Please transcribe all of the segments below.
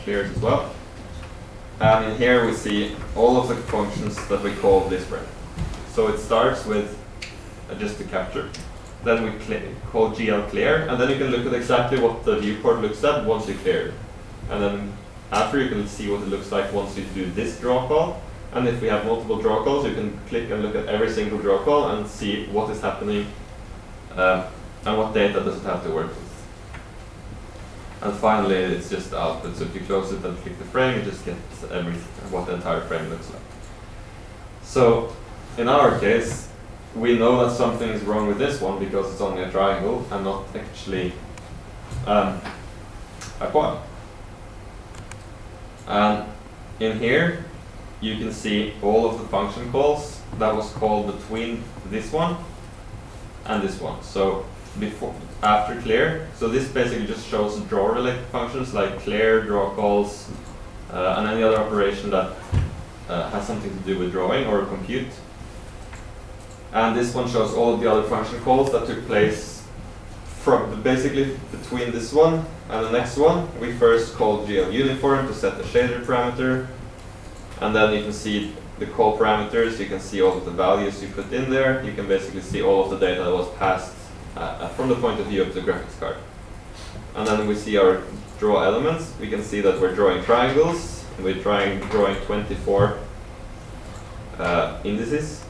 clears as well. And in here we see all of the functions that we call this frame. So it starts with just the capture. Then we call GL clear, and then you can look at exactly what the viewport looks at once you clear it. And then after you can see what it looks like once you do this draw call. And if we have multiple draw calls, you can click and look at every single draw call and see what is happening and what data does it have to work with. And finally, it's just the output. So if you close it and click the frame, you just get what the entire frame looks like. So in our case, we know that something is wrong with this one because it's only a triangle and not actually a quad. And in here, you can see all of the function calls that was called between this one and this one. So after clear, so this basically just shows draw related functions like clear, draw calls, and any other operation that has something to do with drawing or compute. And this one shows all of the other function calls that took place from basically between this one and the next one. We first called GL uniform to set the shader parameter, and then you can see the call parameters. You can see all of the values you put in there. You can basically see all of the data that was passed from the point of view of the graphics card. And then we see our draw elements. We can see that we're drawing triangles. We're drawing 24 indices.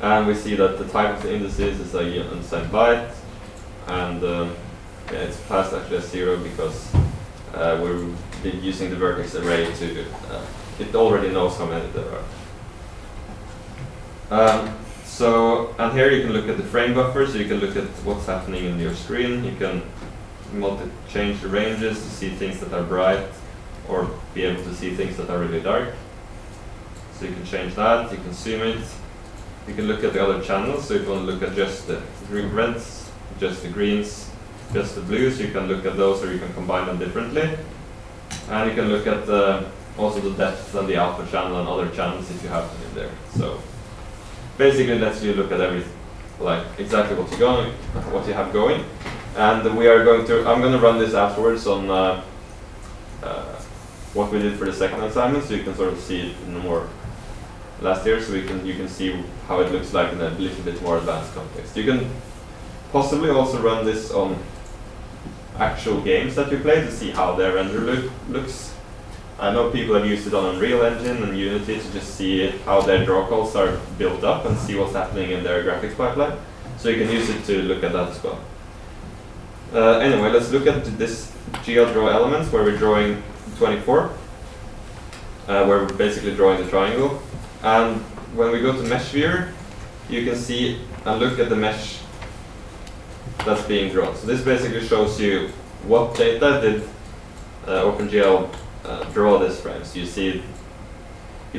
And we see that the type of the indices is a unsigned byte. And yeah, it's passed actually as 0 because we're using the vertex array to, it already knows how many there are. And here you can look at the frame buffer, so you can look at what's happening in your screen. You can change the ranges to see things that are bright or be able to see things that are really dark. So you can change that, you can zoom it. You can look at the other channels, so if you want to look at just the reds, just the greens, just the blues, you can look at those or you can combine them differently. And you can look at also the depth and the alpha channel and other channels if you have them in there. So basically lets you look at everything, like exactly what you have going. And we are going to, I'm going to run this afterwards on what we did for the second assignment, so you can sort of see it in a more last year, so you can see how it looks like in a little bit more advanced context. You can possibly also run this on actual games that you play to see how their render looks. I know people have used it on Unreal Engine and Unity to just see how their draw calls are built up and see what's happening in their graphics pipeline. So you can use it to look at that as well. Anyway, let's look at this GL draw elements where we're drawing 24, where we're basically drawing the triangle. And when we go to Mesh Viewer, you can see and look at the mesh that's being drawn. So this basically shows you what data did OpenGL draw this frame. So you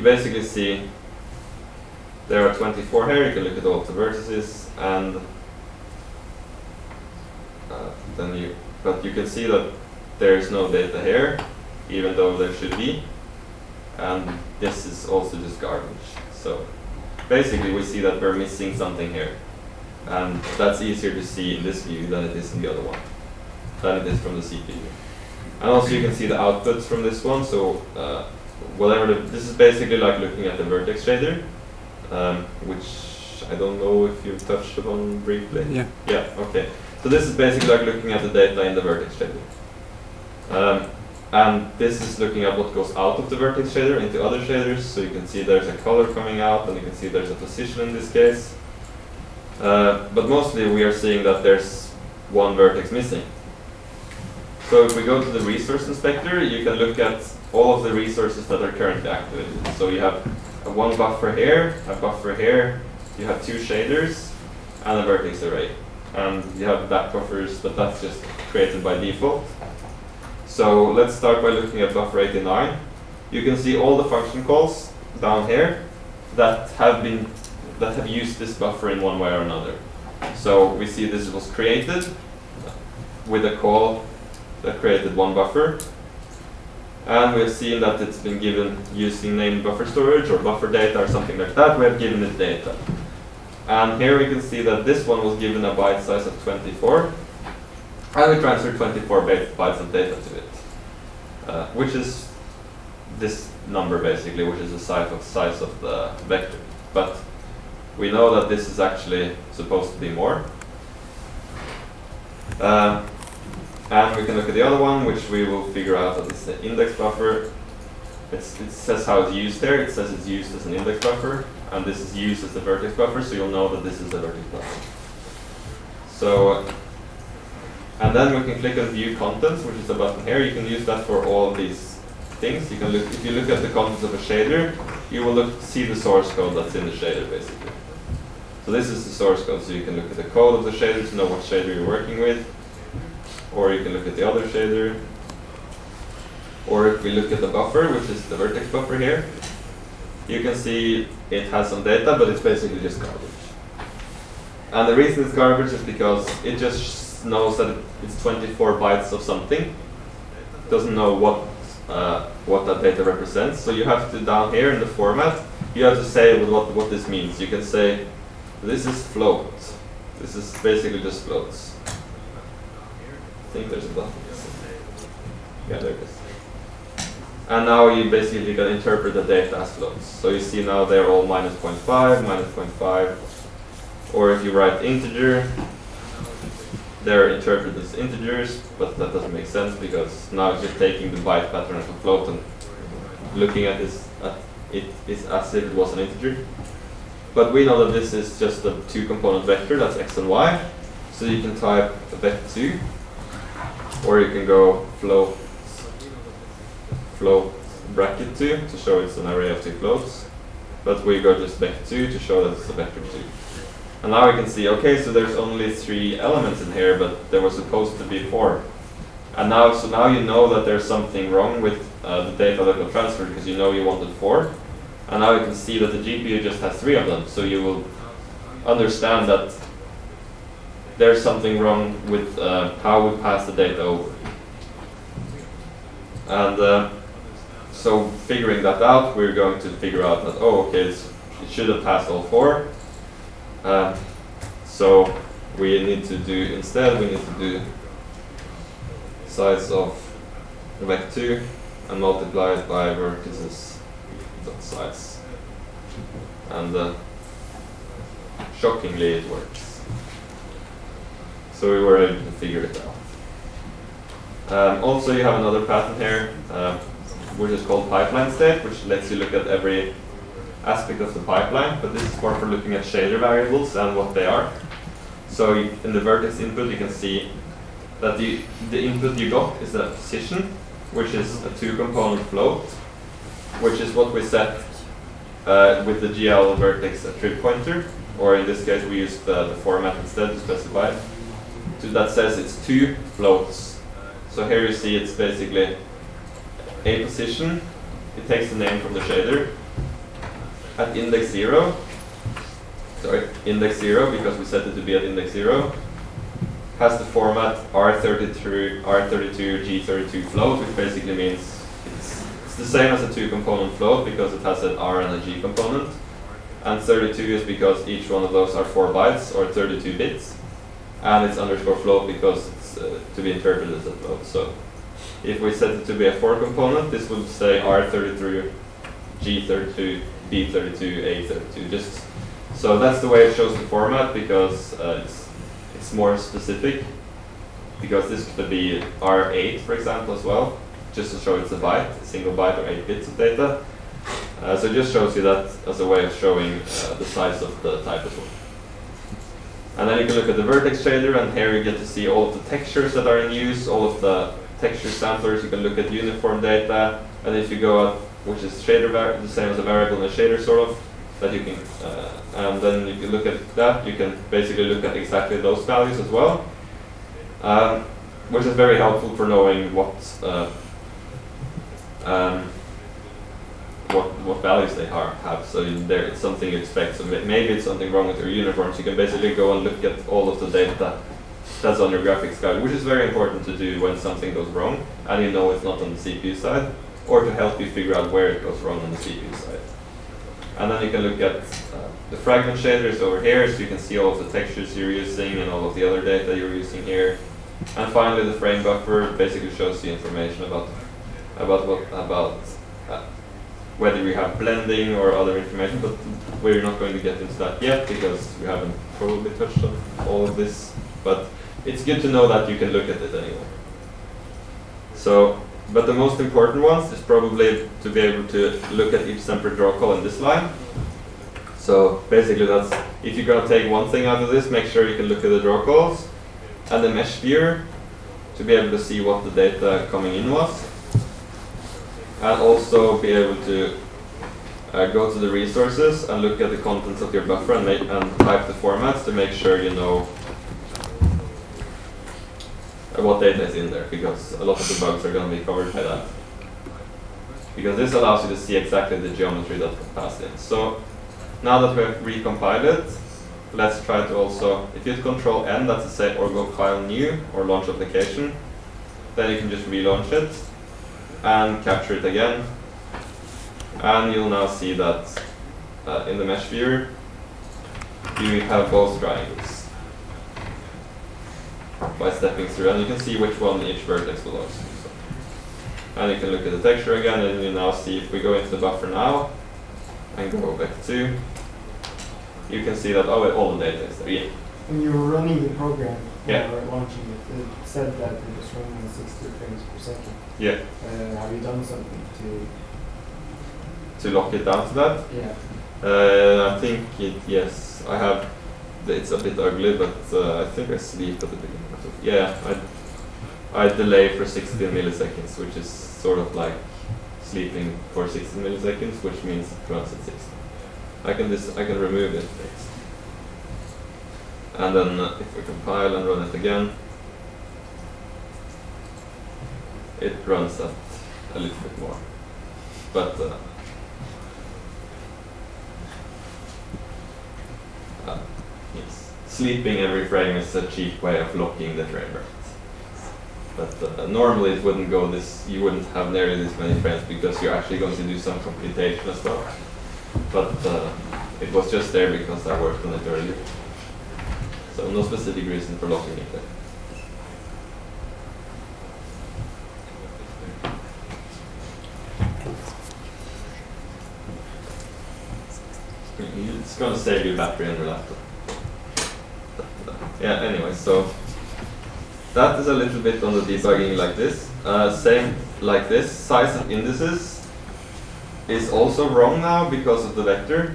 basically see there are 24 here. You can look at all of the vertices, and but you can see that there is no data here, even though there should be. And this is also just garbage. So basically we see that we're missing something here. And that's easier to see in this view than it is in the other one, than it is from the CPU. And also you can see the outputs from this one. So this is basically like looking at the vertex shader, which I don't know if you've touched upon briefly. Yeah. Yeah, okay. So this is basically like looking at the data in the vertex shader. And this is looking at what goes out of the vertex shader into other shaders. So you can see there's a color coming out, and you can see there's a position in this case. But mostly we are seeing that there's one vertex missing. So if we go to the resource inspector, you can look at all of the resources that are currently activated. So you have one buffer here, a buffer here, you have 2 shaders, and a vertex array. And you have back buffers, but that's just created by default. So let's start by looking at buffer 89. You can see all the function calls down here that have used this buffer in one way or another. So we see this was created with a call that created one buffer. And we've seen that it's been given using named buffer storage or buffer data or something like that. We have given it data. And here we can see that this one was given a byte size of 24. And we transferred 24 bytes of data to it. which is this number basically, which is the size of the vector. But we know that this is actually supposed to be more. And we can look at the other one, which we will figure out that it's the index buffer. It says how it's used there. It says it's used as an index buffer, and this is used as the vertex buffer, so you'll know that this is a vertex buffer. So, and then we can click on View Contents, which is the button here. You can use that for all of these things. You can look, if you look at the contents of a shader, you will see the source code that's in the shader, basically. So this is the source code, so you can look at the code of the shader to know what shader you're working with, or you can look at the other shader. Or if we look at the buffer, which is the vertex buffer here, you can see it has some data, but it's basically just garbage. And the reason it's garbage is because it just knows that it's 24 bytes of something. It doesn't know what that data represents. So you have to, down here in the format, you have to say what this means. You can say, this is float. This is basically just floats. I think there's a button. Yeah, there it is. And now you basically can interpret the data as floats. So you see now they're all -0.5, -0.5. Or if you write integer, they're interpreted as integers, but that doesn't make sense because now it's just taking the byte pattern of a float and looking at this it is as if it was an integer. But we know that this is just a two-component vector, that's x and y. So you can type vec2, or you can go float bracket 2 to show it's an array of two floats. But we go just vec2 to show that it's a vector 2. And now we can see, okay, so there's only 3 elements in here, but there was supposed to be 4. And now, so now you know that there's something wrong with the data that got transferred because you know you wanted 4. And now you can see that the GPU just has 3 of them. So you will understand that there's something wrong with how we pass the data over. And so figuring that out, we're going to figure out that, oh, okay, it should have passed all 4. So we need to do, instead, we need to do size of vec2 and multiply it by vertices dot size. And shockingly, it works. So we were able to figure it out. Also, you have another pattern here, which is called pipeline state, which lets you look at every aspect of the pipeline, but this is more for looking at shader variables and what they are. So in the vertex input, you can see that the input you got is a position, which is a two-component float, which is what we set with the GL vertex attrib pointer, or in this case we used the format instead to specify it. That says it's 2 floats. So here you see it's basically a position. It takes the name from the shader at index 0. Sorry, index 0 because we set it to be at index 0. Has the format R32 G32 float, which basically means it's the same as a two-component float because it has an R and a G component. And 32 is because each one of those are 4 bytes or 32 bits. And it's underscore float because it's to be interpreted as a float. So if we set it to be a 4 component, this would say R33, G32, B32, A32. Just so that's the way it shows the format because it's more specific. Because this could be R8, for example, as well, just to show it's a byte, a single byte or 8 bits of data. So it just shows you that as a way of showing the size of the type as well. And then you can look at the vertex shader, and here you get to see all of the textures that are in use, all of the texture samplers. You can look at uniform data, and if you go up, which is shader the same as a variable in a shader sort of, that you can, and then if you look at that, you can basically look at exactly those values as well, which is very helpful for knowing what values they have. So there, it's something you expect. So maybe it's something wrong with your uniforms. You can basically go and look at all of the data that's on your graphics card, which is very important to do when something goes wrong and you know it's not on the CPU side, or to help you figure out where it goes wrong on the CPU side. And then you can look at the fragment shaders over here, so you can see all of the textures you're using and all of the other data you're using here. And finally, the frame buffer basically shows you information about about whether we have blending or other information, but we're not going to get into that yet because we haven't probably touched on all of this. But it's good to know that you can look at it anyway. So, but the most important ones is probably to be able to look at each sample draw call in this line. So basically that's, if you're going to take one thing out of this, make sure you can look at the draw calls and the mesh viewer to be able to see what the data coming in was. And also be able to go to the resources and look at the contents of your buffer and type the formats to make sure you know what data is in there, because a lot of the bugs are going to be covered by that. Because this allows you to see exactly the geometry that was passed in. So now that we have recompiled it, let's try to also, if you hit Control N, that's to say or go file new or launch application, then you can just relaunch it and capture it again. And you'll now see that in the mesh viewer, you have both triangles by stepping through, and you can see which one each vertex belongs to. So. And you can look at the texture again, and you now see if we go into the buffer now and go back to, you can see that all the data is there. Yeah. When you were running the program yeah. or launching it, it said that it was running at 60 frames per second. Yeah. Have you done something to lock it down to that? Yeah. I think yes, I have. It's a bit ugly, but I think I sleep at the beginning. Yeah, I delay for 16 milliseconds, which is sort of like sleeping for 16 milliseconds, which means it runs at 60. I can remove it, and then if we compile and run it again, it runs at a little bit more, but yes, sleeping every frame is a cheap way of locking the frame rate. But normally it wouldn't go this. You wouldn't have nearly this many frames because you're actually going to do some computation as well. But it was just there because I worked on it earlier. So no specific reason for locking it there. It's going to save you battery on your laptop. Yeah, anyway, so that is a little bit on the debugging like this. Same like this, size of indices is also wrong now because of the vector.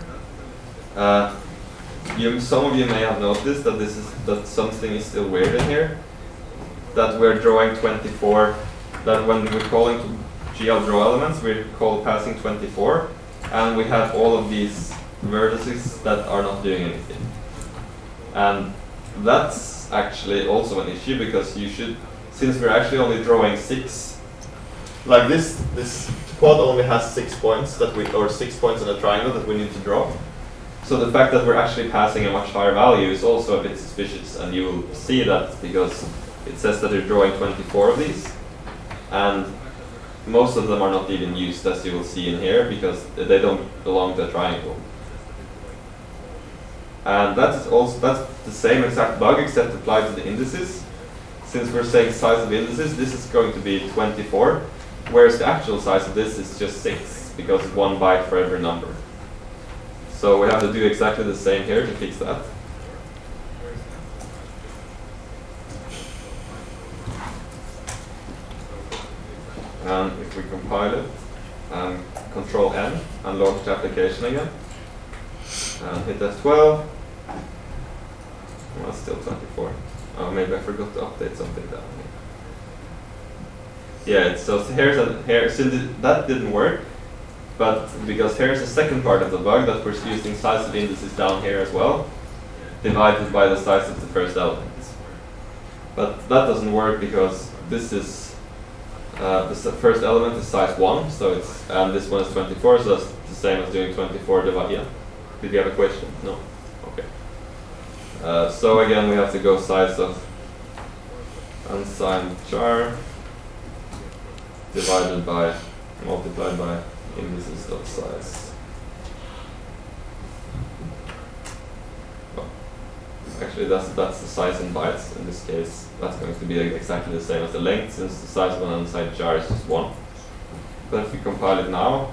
Some of you may have noticed that that something is still weird in here. That we're drawing 24. That when we're calling to GL draw elements, we call passing 24, and we have all of these vertices that are not doing anything. And that's actually also an issue because you should, since we're actually only drawing 6, like this quad only has 6 points or 6 points in a triangle that we need to draw. So the fact that we're actually passing a much higher value is also a bit suspicious, and you will see that because it says that you're drawing 24 of these, and most of them are not even used, as you will see in here, because they don't belong to a triangle. And that's the same exact bug except applied to the indices. Since we're saying size of indices, this is going to be 24, whereas the actual size of this is just 6, because it's 1 byte for every number. So we have to do exactly the same here to fix that. And if we compile it, and Control N, and launch the application again, and hit F12, well, it's still 24. Oh, maybe I forgot to update something down here. Yeah, so that didn't work, but because here's the second part of the bug, that we're using size of indices down here as well, divided by the size of the first element. But that doesn't work because this is the first element is size 1, so it's and this one is 24, so that's the same as doing 24 divided. Yeah. Did you have a question? No. Okay. So again, we have to go size of unsigned char multiplied by indices.size. Oh. Actually, that's the size in bytes. In this case, that's going to be exactly the same as the length, since the size of an unsigned char is just 1. But if we compile it now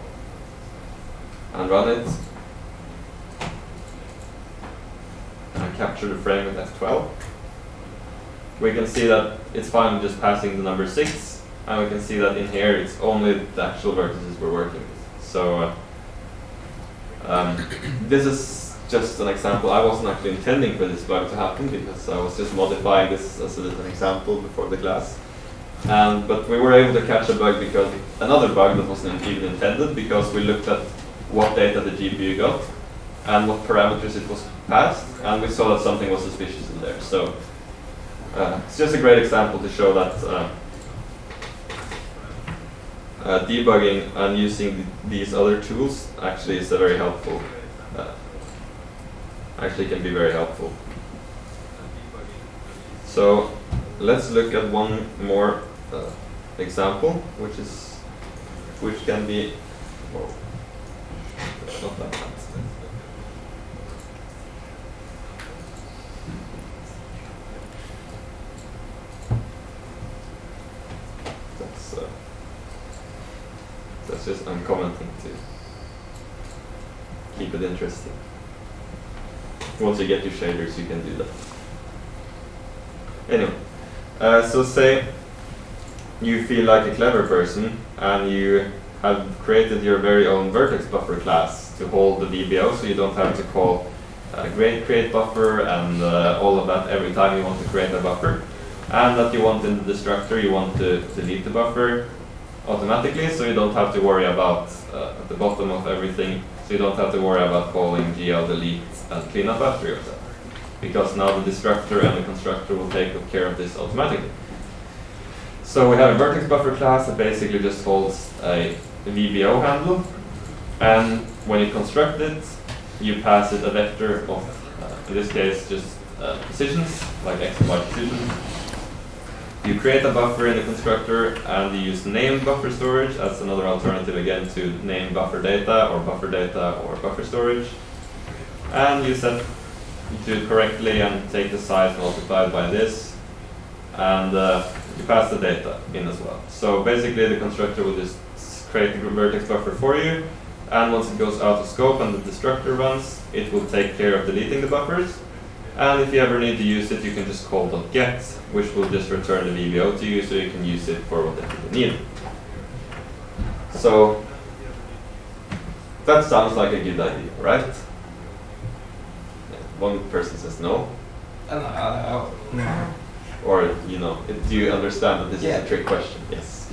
and run it and capture the frame with F12, we can see that it's finally just passing the number 6, and we can see that in here it's only the actual vertices we're working with. So this is just an example. I wasn't actually intending for this bug to happen because I was just modifying this as an example before the class. But we were able to catch a bug because another bug that wasn't even intended, because we looked at what data the GPU got and what parameters it was passed, and we saw that something was suspicious in there. So it's just a great example to show that debugging and using these other tools actually is a very helpful. Actually, can be very helpful. So let's look at one more example, which can be. Whoa, not that bad. That's just I'm commenting to keep it interesting. Once you get your shaders, you can do that. Anyway, so say you feel like a clever person and you have created your very own vertex buffer class to hold the VBO, so you don't have to call create buffer and all of that every time you want to create a buffer. And that you want in the destructor, you want to delete the buffer automatically, so you don't have to worry about at the bottom of everything. So you don't have to worry about calling GL delete and clean up after yourself, because now the destructor and the constructor will take care of this automatically. So we have a vertex buffer class that basically just holds a VBO handle, and when you construct it, you pass it a vector of, in this case, just positions, like x and y positions. You create a buffer in the constructor, and you use named buffer storage as another alternative again to name buffer data or buffer storage. And you set do it correctly and take the size multiplied by this, and you pass the data in as well. So basically the constructor will just create the vertex buffer for you, and once it goes out of scope and the destructor runs, it will take care of deleting the buffers. And if you ever need to use it, you can just call .get, which will just return the VBO to you, so you can use it for whatever you need. So that sounds like a good idea, right? One person says no. No. Or, you know, do you understand that this is a trick question? Yes.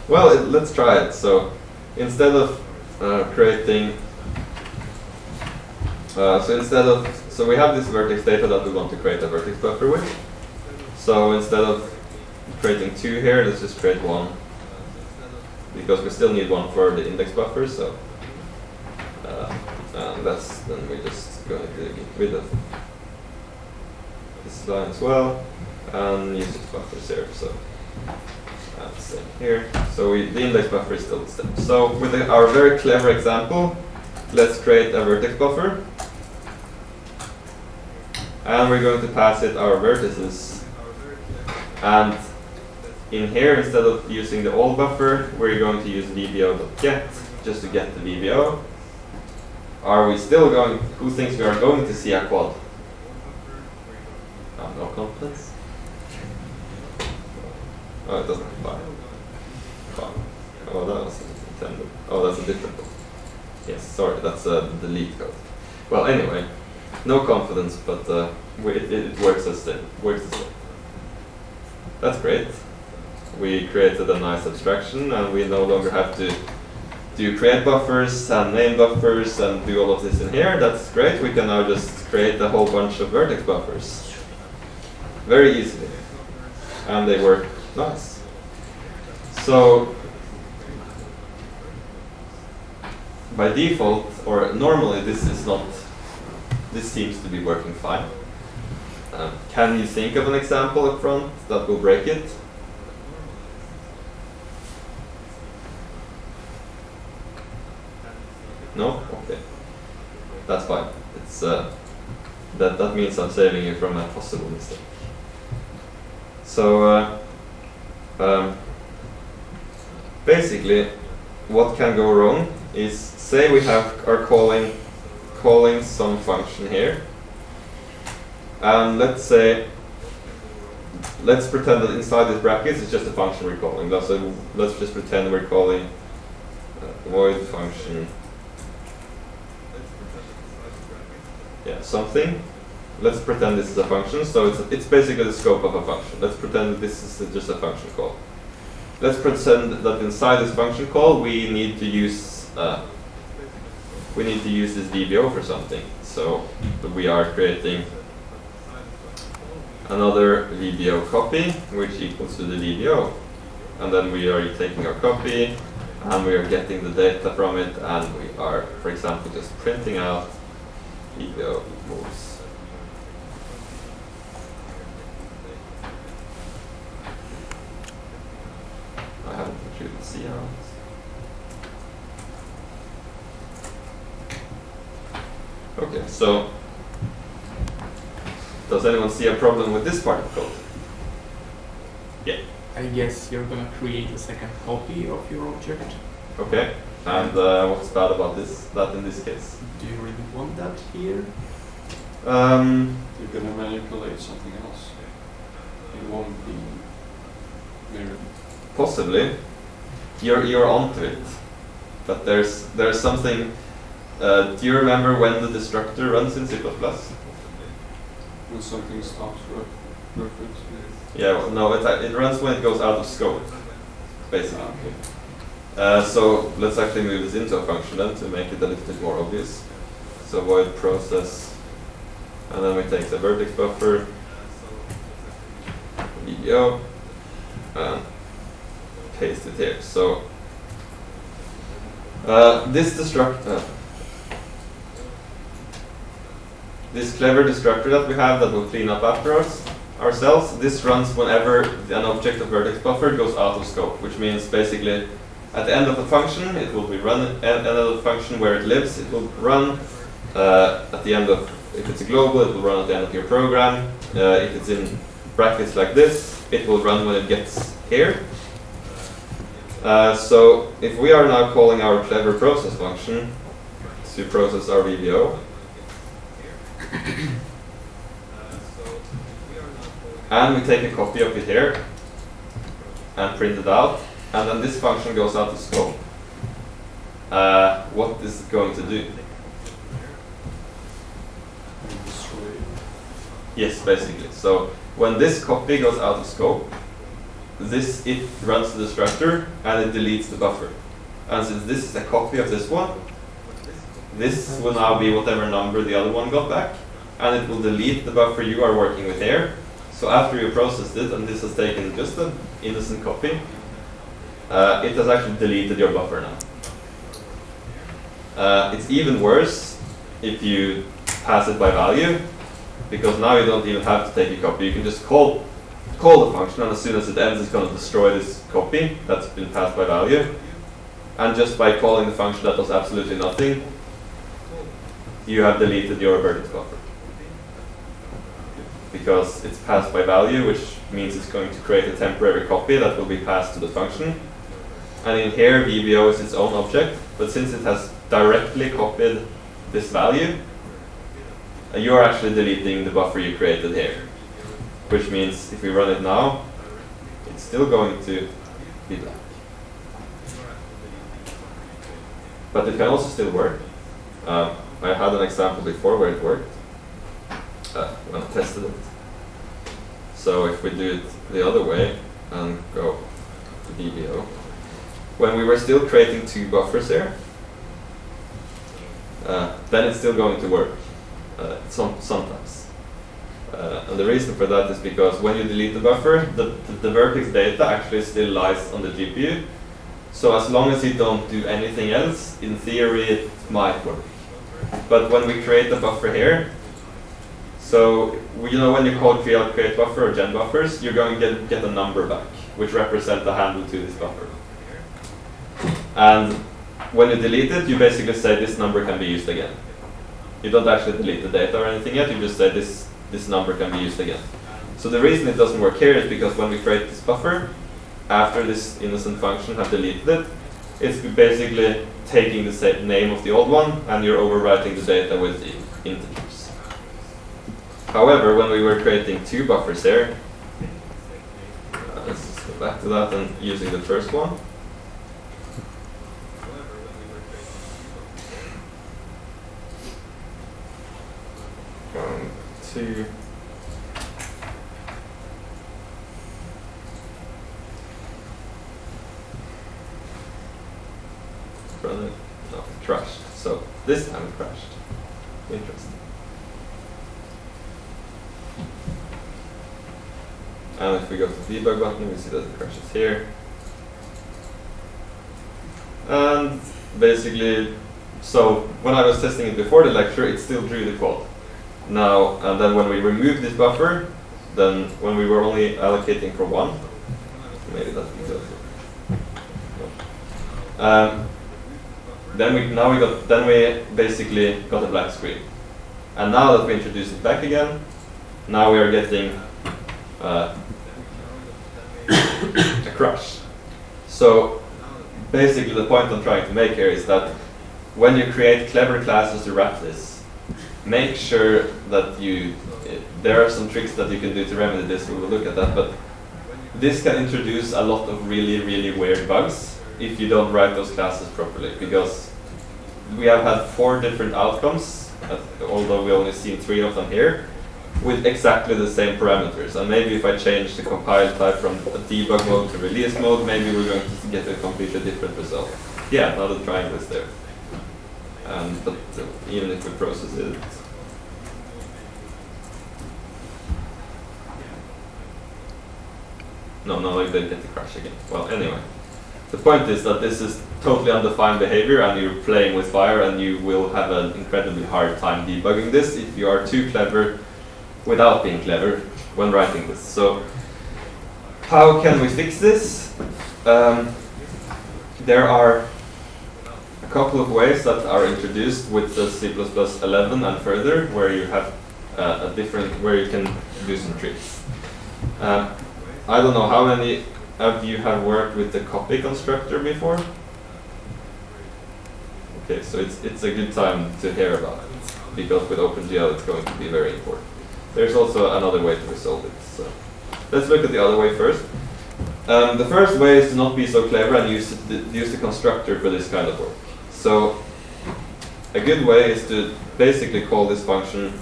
Well, let's try it. So instead of creating so we have this vertex data that we want to create a vertex buffer with. So instead of creating 2 here, let's just create 1, because we still need 1 for the index buffer. So and then we're just going to get rid of this line as well and use its buffers here. So same here. So the index buffer is still the same. So with our very clever example, let's create a vertex buffer. And we're going to pass it our vertices. And in here, instead of using the old buffer, we're going to use VBO.get just to get the VBO. Are we still going? Who thinks we are going to see a quad? No confidence. Oh, it doesn't apply. Oh, that was intended. Oh, that's a different one. Yes, sorry, that's a delete code. Well, anyway. No confidence, but it works as the same. That's great. We created a nice abstraction, and we no longer have to do create buffers and name buffers and do all of this in here. That's great. We can now just create a whole bunch of vertex buffers very easily, and they work nice. So by default, or normally, this seems to be working fine. Can you think of an example up front that will break it? No? Okay. That's fine. It's that means I'm saving you from a possible mistake. So basically, what can go wrong is, say we are calling some function here, and let's pretend that inside these brackets it's just a function we're calling. So let's just pretend we're calling void function, something. Let's pretend this is a function, so it's basically the scope of a function. Let's pretend that this is just a function call. Let's pretend that inside this function call we need to use this VBO for something. So we are creating another VBO copy, which equals to the VBO, and then we are taking our copy and we are getting the data from it, and we are, for example, just printing out VBO moves. I haven't included C out. Okay, so does anyone see a problem with this part of code? Yeah. I guess you're gonna create a second copy of your object. Okay, and what's bad about that in this case? Do you really want that here? You're gonna manipulate something else. It won't be mirrored. Possibly. You're onto it. But there's something. Do you remember when the destructor runs in C++? When something stops reference. Yeah, well, no, it runs when it goes out of scope, basically. Okay. So let's actually move this into a function then to make it a little bit more obvious. So void process, and then we take the vertex buffer, VBO, and paste it here. So this clever destructor that we have that will clean up after ourselves, this runs whenever an object of vertex buffer goes out of scope, which means basically at the end of the function it will be run, at the end of the function where it lives, it will run at the end of, if it's a global, it will run at the end of your program. If it's in brackets like this, it will run when it gets here. So if we are now calling our clever process function to process our VBO, and we take a copy of it here and print it out, and then this function goes out of scope, what is it going to do? Yes, basically. So when this copy goes out of scope, it runs the destructor and it deletes the buffer. And since this is a copy of this one, this will now be whatever number the other one got back, and it will delete the buffer you are working with here. So after you processed it, and this has taken just an innocent copy, it has actually deleted your buffer now. It's even worse if you pass it by value, because now you don't even have to take a copy. You can just call the function, and as soon as it ends, it's going to destroy this copy that's been passed by value. And just by calling the function that does absolutely nothing, you have deleted your vertex buffer. Because it's passed by value, which means it's going to create a temporary copy that will be passed to the function. And in here, VBO is its own object, but since it has directly copied this value, you are actually deleting the buffer you created here. Which means if we run it now, it's still going to be black. But it can also still work. I had an example before where it worked when I tested it. So if we do it the other way and go to VBO, when we were still creating two buffers here, then it's still going to work sometimes. And the reason for that is because when you delete the buffer, the vertex data actually still lies on the GPU. So as long as you don't do anything else, in theory it might work. But when we create the buffer here, so when you call create buffer or gen buffers, you're going to get a number back, which represents the handle to this buffer. And when you delete it, you basically say this number can be used again. You don't actually delete the data or anything yet, you just say this number can be used again. So the reason it doesn't work here is because when we create this buffer, after this innocent function have deleted it, it's basically taking the same name of the old one and you're overwriting the data with the integers. However, when we were creating two buffers here, let's just go back to that and using the first one. Two. Run it. No, it crashed. So this time it crashed. Interesting. And if we go to the debug button, we see that it crashes here. And basically, so when I was testing it before the lecture, it still drew the code. Now, and then when we removed this buffer, then when we were only allocating for one, maybe that's because then we basically got a black screen. And now that we introduce it back again, now we are getting a crash. So basically the point I'm trying to make here is that when you create clever classes to wrap this, make sure that there are some tricks that you can do to remedy this, we will look at that, but this can introduce a lot of really, really weird bugs if you don't write those classes properly, because we have had 4 different outcomes, although we only seen 3 of them here, with exactly the same parameters. And maybe if I change the compile type from a debug mode to release mode, maybe we're going to get a completely different result. Yeah, now the triangle is there. But even if we process it, no, like they get the crash again. Well, anyway, the point is that this is totally undefined behavior, and you're playing with fire, and you will have an incredibly hard time debugging this if you are too clever without being clever when writing this. So, how can we fix this? There are a couple of ways that are introduced with the C++11 and further, where you have where you can do some tricks. I don't know how many of you have worked with the copy constructor before. Okay, so it's a good time to hear about it, because with OpenGL it's going to be very important. There's also another way to resolve it. So let's look at the other way first. The first way is to not be so clever and use the constructor for this kind of work. So a good way is to basically call this function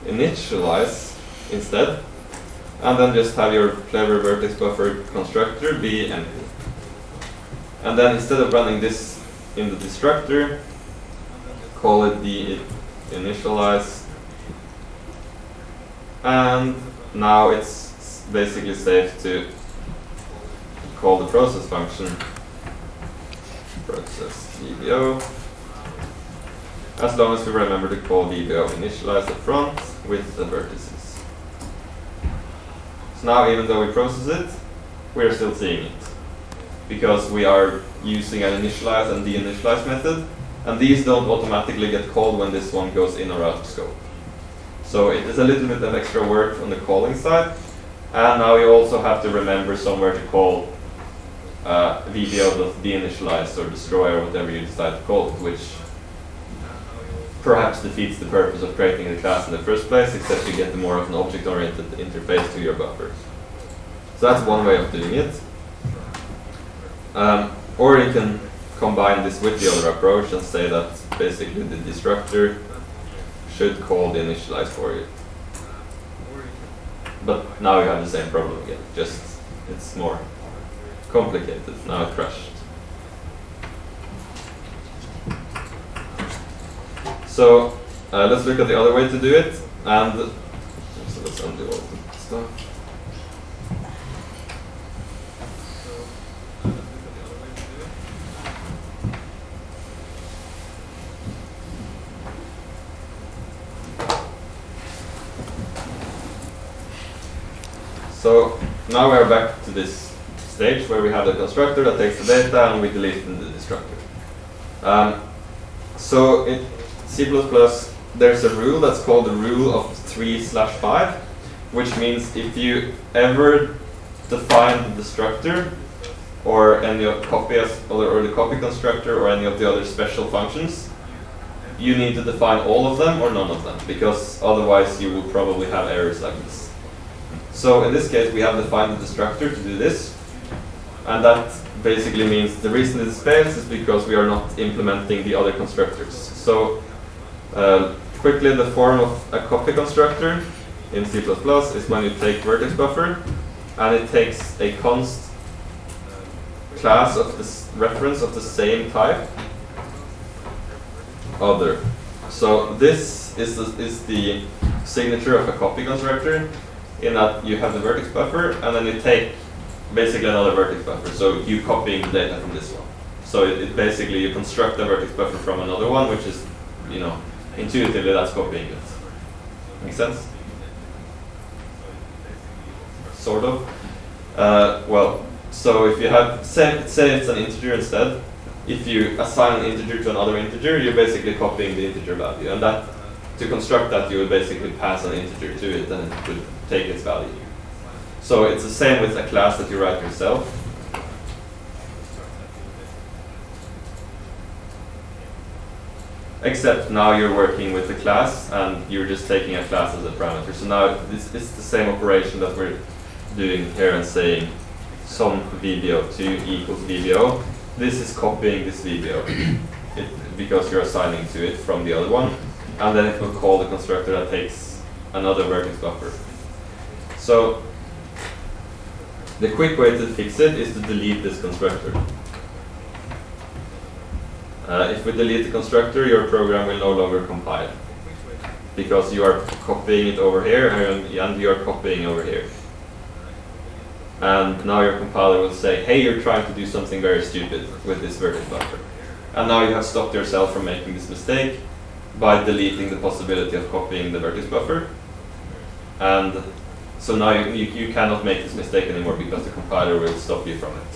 initialize instead, and then just have your clever vertex buffer constructor be empty. And then instead of running this in the destructor, call it the initialize, and now it's basically safe to call the process function process DBO, as long as we remember to call DBO initialize up front with the vertices. So now, even though we process it, we are still seeing it, because we are using an initialize and deinitialize method, and these don't automatically get called when this one goes in or out of scope. So it is a little bit of extra work on the calling side, and now you also have to remember somewhere to call VBO.deinitialize or destroy or whatever you decide to call it, which perhaps defeats the purpose of creating the class in the first place, except you get more of an object-oriented interface to your buffer. So that's one way of doing it. Or you can combine this with the other approach and say that basically the destructor should call the initialize for you. But now you have the same problem again, just it's more complicated. Now it crashed. So let's look at the other way to do it, and so let's undo all the stuff. So now we are back to this stage where we have the constructor that takes the data and we delete it in the destructor. So in C++, there's a rule that's called the rule of 3/5, which means if you ever define the destructor or any of or the copy constructor or any of the other special functions, you need to define all of them or none of them, because otherwise you will probably have errors like this. So in this case, we have defined the destructor to do this, and that basically means the reason this fails is because we are not implementing the other constructors. So quickly, the form of a copy constructor in C++ is when you take vertex buffer and it takes a const class of this reference of the same type other. So this is the signature of a copy constructor, in that you have the vertex buffer and then you take basically another vertex buffer. So you copying the data from this one. So it basically you construct a vertex buffer from another one, which is, you know, intuitively that's copying it. Make sense? Sort of. Well, so if you have, say it's an integer instead, if you assign an integer to another integer, you're basically copying the integer value. And that, to construct that, you would basically pass an integer to it and it would take its value. So it's the same with a class that you write yourself. Except now you're working with the class and you're just taking a class as a parameter. So now this is the same operation that we're doing here and saying sum VBO2 equals VBO. This is copying this VBO because you're assigning to it from the other one. And then it will call the constructor that takes another vertex buffer. So the quick way to fix it is to delete this constructor. If we delete the constructor, your program will no longer compile, because you are copying it over here and you are copying over here. And now your compiler will say, hey, you're trying to do something very stupid with this vertex buffer. And now you have stopped yourself from making this mistake by deleting the possibility of copying the vertex buffer. And so now you cannot make this mistake anymore, because the compiler will stop you from it.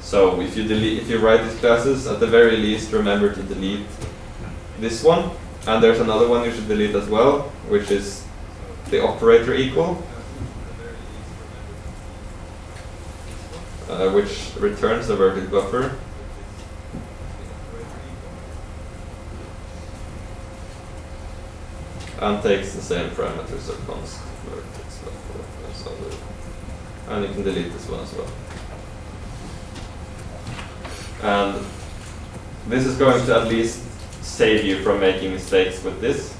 So if you write these classes, at the very least remember to delete this one. And there's another one you should delete as well, which is the operator equal, which returns the vertex buffer. And takes the same parameters of const vertex buffer. And you can delete this one as well. And this is going to at least save you from making mistakes with this.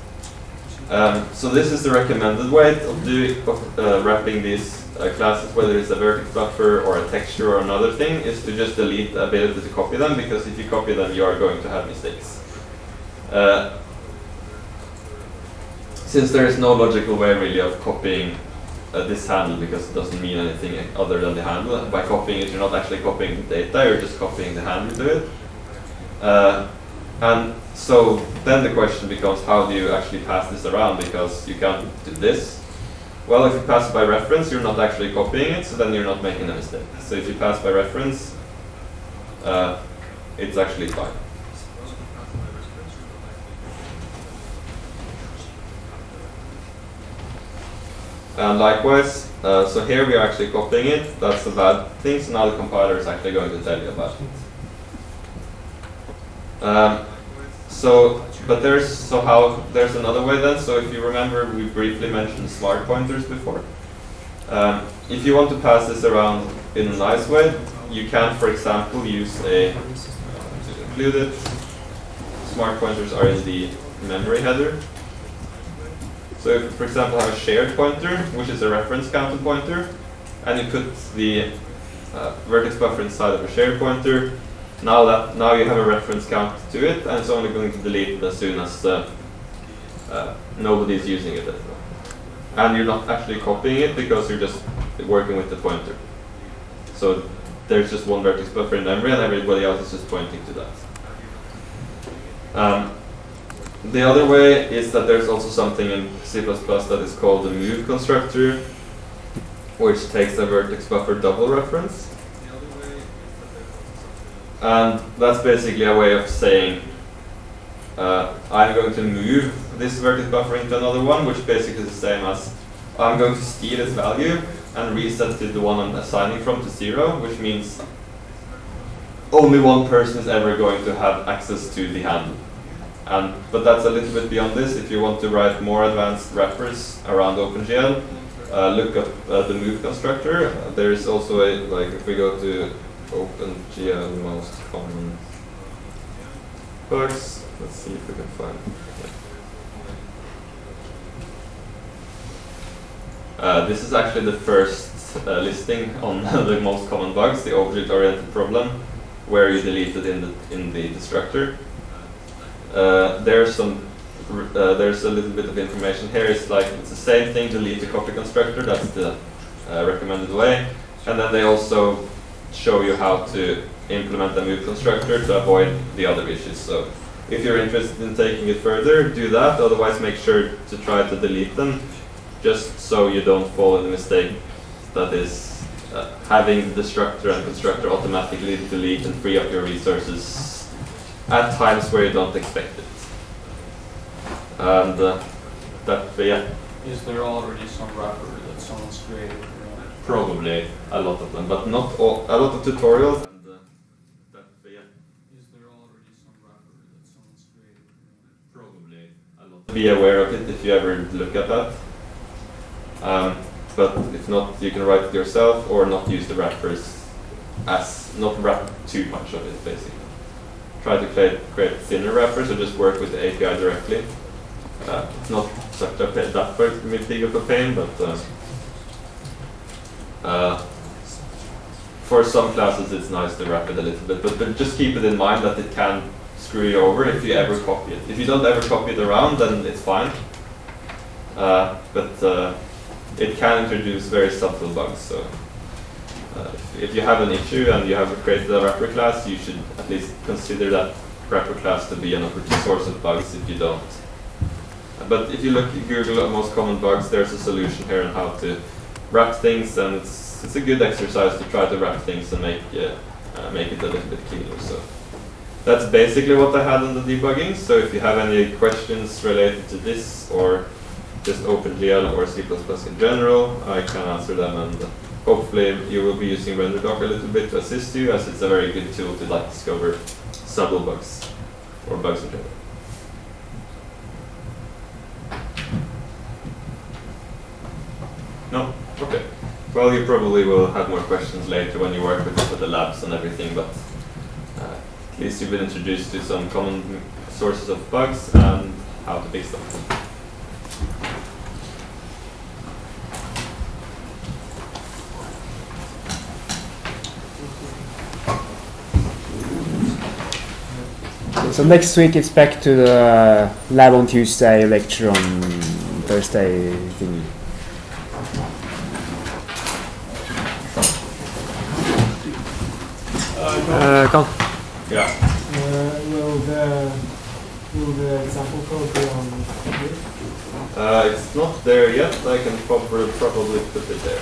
So this is the recommended way of wrapping these classes, whether it's a vertex buffer or a texture or another thing, is to just delete the ability to copy them, because if you copy them, you are going to have mistakes. Since there is no logical way really of copying this handle, because it doesn't mean anything other than the handle. By copying it, you're not actually copying the data, you're just copying the handle to it. And so then the question becomes, how do you actually pass this around, because you can't do this. Well, if you pass it by reference, you're not actually copying it, so then you're not making a mistake. So if you pass by reference, it's actually fine. And likewise, so here we are actually copying it. That's the bad thing. So now the compiler is actually going to tell you about it. There's another way then. So if you remember, we briefly mentioned smart pointers before. If you want to pass this around in a nice way, you can, for example, use a included. Smart pointers are in the memory header. So if you, for example, have a shared pointer, which is a reference counted pointer, and you put the vertex buffer inside of a shared pointer, now you have a reference count to it, and it's only going to delete it as soon as nobody is using it anymore. And you're not actually copying it, because you're just working with the pointer. So there's just one vertex buffer in memory, and everybody else is just pointing to that. The other way is that there's also something in C++ that is called the move constructor, which takes a vertex buffer double reference. And that's basically a way of saying, I'm going to move this vertex buffer into another one, which basically is the same as I'm going to steal its value, and reset the one I'm assigning from to 0, which means only one person is ever going to have access to the handle. But that's a little bit beyond this. If you want to write more advanced wrappers around OpenGL, look up the move constructor. There is also a, like, if we go to OpenGL most common bugs, let's see if we can find. This is actually the first listing on the most common bugs, the object-oriented problem, where you delete it in the destructor. There's a little bit of information here. It's the same thing, delete the copy constructor. That's the recommended way. And then they also show you how to implement a move constructor to avoid the other issues. So if you're interested in taking it further, do that. Otherwise, make sure to try to delete them, just so you don't fall in the mistake that is having the destructor and constructor automatically delete and free up your resources at times where you don't expect it. And yeah. Is there already some wrapper that someone's created? Probably a lot of them, but not all. A lot of tutorials. And yeah. Is there already some wrapper that someone's created? Probably a lot. Be aware of it if you ever look at that. But if not, you can write it yourself or not use the wrappers not wrap too much of it, basically. Try to create thinner wrappers or just work with the API directly. It's not such a that big of a pain, but for some classes it's nice to wrap it a little bit. But just keep it in mind that it can screw you over if you ever copy it. If you don't ever copy it around, then it's fine. But it can introduce very subtle bugs. So if you have an issue and you have created a wrapper class, you should at least consider that wrapper class to be an source of bugs if you don't. But if you look at Google most common bugs, there's a solution here on how to wrap things, and it's a good exercise to try to wrap things and make it a little bit cleaner. So that's basically what I had on the debugging. So if you have any questions related to this or just OpenGL or C++ in general, I can answer them, and hopefully you will be using RenderDoc a little bit to assist you, as it's a very good tool to discover subtle bugs or bugs in general. No? Okay. Well, you probably will have more questions later when you work with the labs and everything, but at least you've been introduced to some common sources of bugs and how to fix them. So next week it's back to the lab on Tuesday, lecture on Thursday thingy. Carl? Yeah. Will the example code be on here? It's not there yet. I can probably put it there.